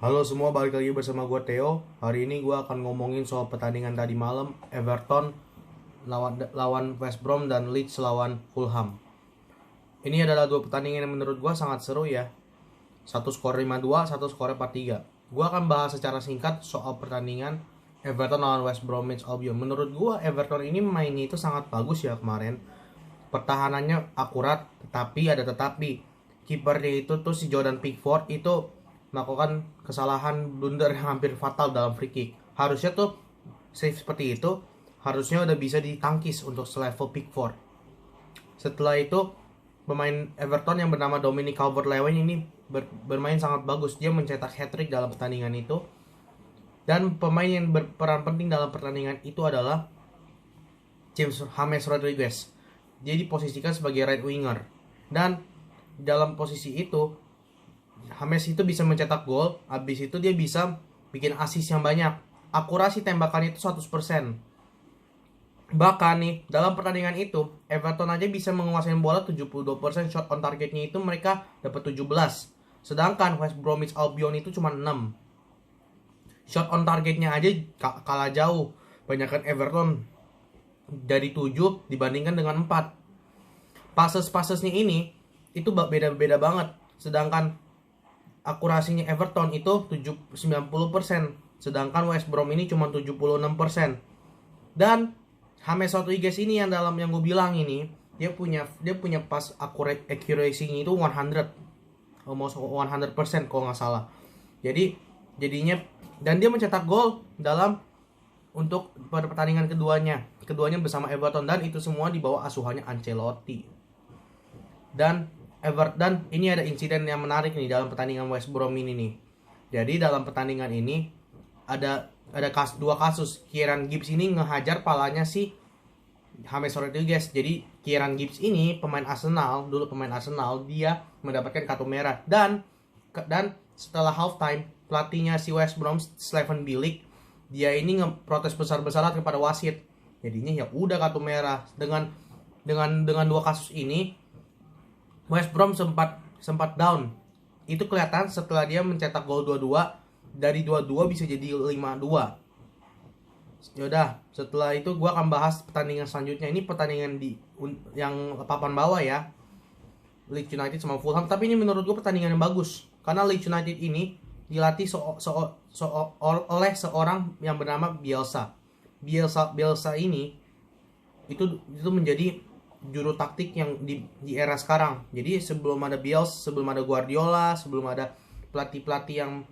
Halo semua, balik lagi bersama gue Theo. Hari ini gue akan ngomongin soal pertandingan tadi malam, Everton lawan West Brom dan Leeds lawan Fulham. Ini adalah dua pertandingan yang menurut gue sangat seru ya. Satu skor 5-2, satu skor 4-3. Gue akan bahas secara singkat soal pertandingan Everton lawan West Bromwich Albion. Menurut gue Everton ini mainnya itu sangat bagus ya kemarin. Pertahanannya akurat, tetapi ada tetapi. Kipernya itu tuh si Jordan Pickford itu melakukan kesalahan blunder yang hampir fatal dalam free kick. Harusnya tuh save seperti itu harusnya udah bisa ditangkis untuk selevel Pickford. Setelah itu pemain Everton yang bernama Dominic Calvert-Lewin ini bermain sangat bagus. Dia mencetak hat-trick dalam pertandingan itu. Dan pemain yang berperan penting dalam pertandingan itu adalah James Rodriguez. Dia diposisikan sebagai right winger. Dan dalam posisi itu James itu bisa mencetak gol, habis itu dia bisa bikin assist yang banyak. Akurasi tembakannya itu 100%. Bahkan nih, dalam pertandingan itu, Everton aja bisa menguasai bola 72%, shot on targetnya itu mereka dapat 17. Sedangkan West Bromwich Albion itu cuma 6. Shot on targetnya aja kalah jauh. Banyakkan Everton dari 7 dibandingkan dengan 4. Passes-passesnya ini itu beda-beda banget. Sedangkan akurasinya Everton itu 90%, sedangkan West Brom ini cuma 76%. Dan James Rodriguez ini yang gue bilang ini, dia punya pas accuracy-nya itu 100, almost 100% kalau nggak salah. Jadinya dan dia mencetak gol untuk pada pertandingan keduanya bersama Everton, dan itu semua di bawah asuhannya Ancelotti. Dan ini ada insiden yang menarik nih dalam pertandingan West Brom ini nih. Jadi dalam pertandingan ini ada dua kasus. Kieran Gibbs ini ngehajar palanya si James Rodriguez. Jadi Kieran Gibbs ini pemain Arsenal, dia mendapatkan kartu merah. Dan setelah halftime, pelatihnya si West Brom, Slaven Bilic, dia ini ngeprotes besar-besaran kepada wasit. Jadinya ya udah kartu merah. Dengan dua kasus ini West Brom sempat down. Itu kelihatan setelah dia mencetak gol 2-2. Dari 2-2 bisa jadi 5-2. Yaudah, setelah itu gue akan bahas pertandingan selanjutnya. Ini pertandingan yang papan bawah ya, Leeds United sama Fulham. Tapi ini menurut gue pertandingan yang bagus, karena Leeds United ini dilatih oleh seorang yang bernama Bielsa. Bielsa ini itu menjadi juru taktik yang di era sekarang. Jadi sebelum ada Bielsa, sebelum ada Guardiola, sebelum ada pelatih-pelatih yang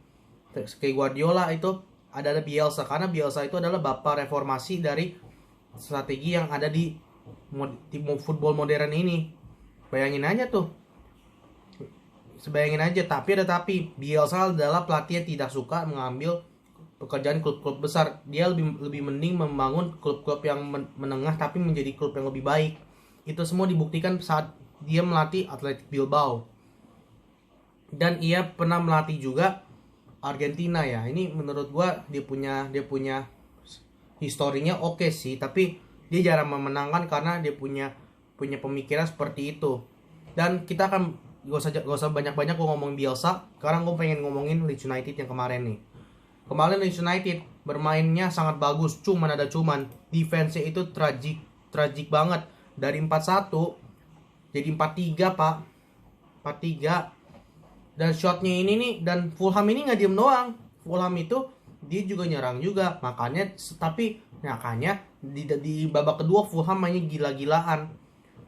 kayak Guardiola, itu ada Bielsa. Karena Bielsa itu adalah bapak reformasi dari strategi yang ada di football modern ini. Bayangin aja. Tapi Bielsa adalah pelatih yang tidak suka mengambil pekerjaan klub-klub besar. Dia lebih mending membangun klub-klub yang menengah tapi menjadi klub yang lebih baik. Itu semua dibuktikan saat dia melatih Athletic Bilbao. Dan ia pernah melatih juga Argentina ya. Ini menurut gua dia punya historinya oke sih, tapi dia jarang memenangkan karena dia punya pemikiran seperti itu. Dan kita akan gak usah banyak-banyak gua ngomong Bielsa. Sekarang gua pengen ngomongin Leeds United yang kemarin nih. Kemarin Leeds United bermainnya sangat bagus, cuman defense-nya itu tragic banget. Dari 4-1 jadi 4-3 pak. 4-3. Dan shotnya ini nih, dan Fulham ini gak diem doang. Fulham itu dia juga nyerang juga. Makanya di babak kedua Fulham mainnya gila-gilaan.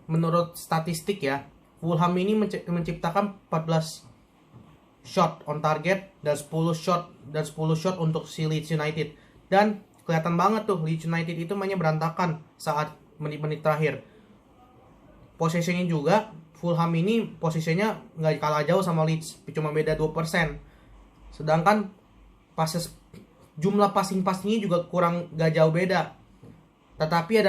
Menurut statistik ya, Fulham ini menciptakan 14 shot on target dan 10 shot untuk si Leeds United. Dan kelihatan banget tuh Leeds United itu mainnya berantakan saat menit-menit terakhir. Posisinya juga Fulham ini posisinya nggak kalah jauh sama Leeds, cuma beda 2%. Sedangkan jumlah passingnya juga kurang gak jauh beda. Tetapi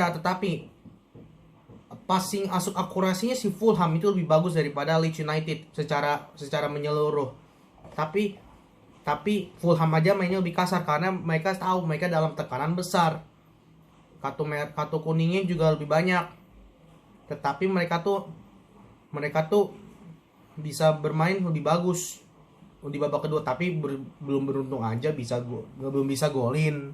passing akurasinya si Fulham itu lebih bagus daripada Leeds United secara menyeluruh. Tapi Fulham aja mainnya lebih kasar karena mereka tahu mereka dalam tekanan besar. Kartu kuningnya juga lebih banyak. Tetapi mereka tuh bisa bermain lebih bagus di babak kedua, tapi belum beruntung aja belum bisa golin.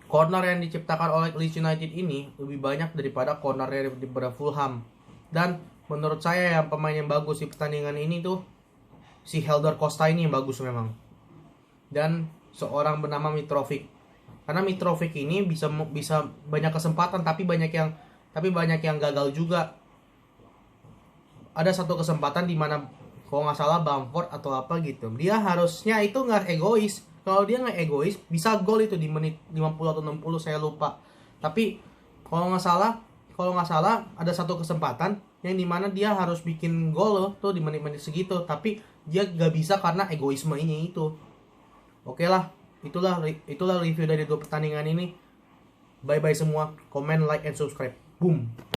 Corner yang diciptakan oleh Leeds United ini lebih banyak daripada corner daripada Fulham. Dan menurut saya yang pemain yang bagus di pertandingan ini tuh si Helder Costa ini yang bagus memang. Dan seorang bernama Mitrovic. Karena Mitrovic ini bisa banyak kesempatan tapi banyak yang gagal juga. Ada satu kesempatan di mana kalau nggak salah Bamford atau apa gitu, dia harusnya itu nggak egois. Kalau dia nggak egois bisa gol itu di menit 50 atau 60 saya lupa. Tapi kalau nggak salah ada satu kesempatan yang dimana dia harus bikin gol loh tuh di menit-menit segitu, tapi dia nggak bisa karena egoisme ini itu. Oke lah, itulah review dari 2 pertandingan ini. Bye bye semua, komen, like, and subscribe. Boom.